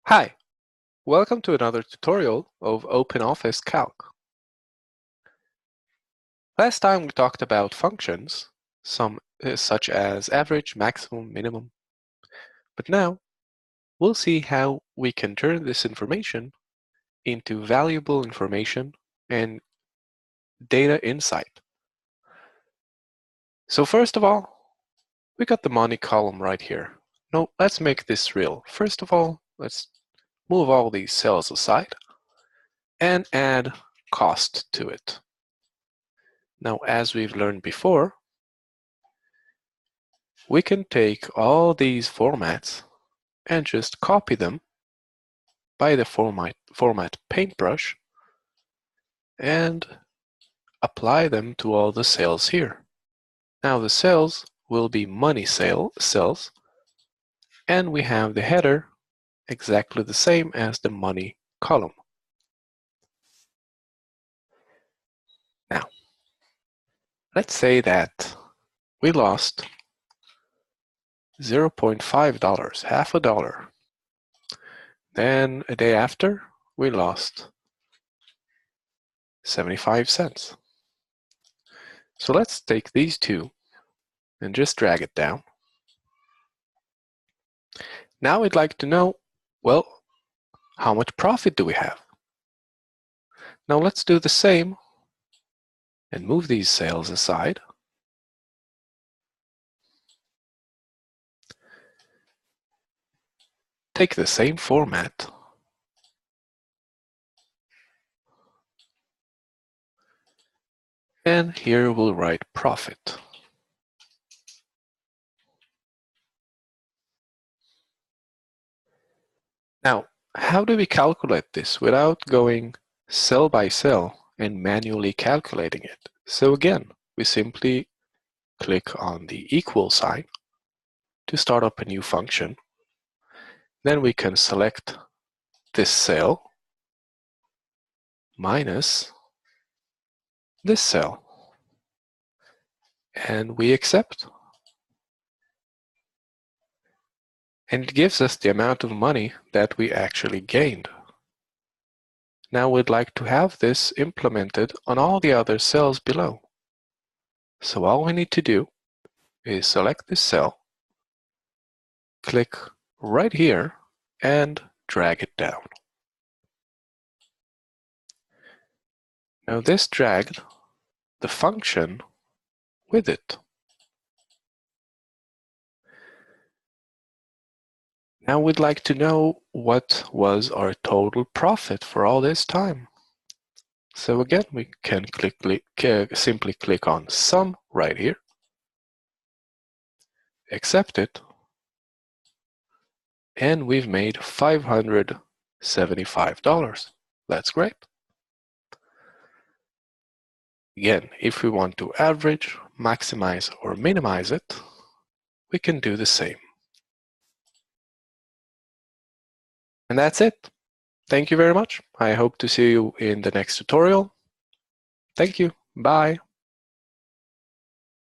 Hi, welcome to another tutorial of OpenOffice Calc. Last time we talked about functions, such as average, maximum, minimum. But now we'll see how we can turn this information into valuable information and data insight. So first of all, we got the money column right here. Now let's make this real. First of all, let's move all these cells aside and add cost to it. Now, as we've learned before, we can take all these formats and just copy them by the format paintbrush and apply them to all the cells here. Now the cells will be money cells, and we have the header exactly the same as the money column. Now, let's say that we lost $0.5, half a dollar. Then a day after, we lost 75 cents. So let's take these two and just drag it down. Now we'd like to know, well, how much profit do we have? Now let's do the same and move these cells aside. Take the same format and here we'll write profit. Now, how do we calculate this without going cell by cell and manually calculating it? So again, we simply click on the equal sign to start up a new function. Then we can select this cell minus this cell, and we accept. And it gives us the amount of money that we actually gained. Now we'd like to have this implemented on all the other cells below. So all we need to do is select this cell, click right here, and drag it down. Now this dragged the function with it. Now we'd like to know what was our total profit for all this time. So again, we can simply click on Sum right here, accept it, and we've made $575. That's great. Again, if we want to average, maximize, or minimize it, we can do the same. And that's it. Thank you very much. I hope to see you in the next tutorial. Thank you. Bye.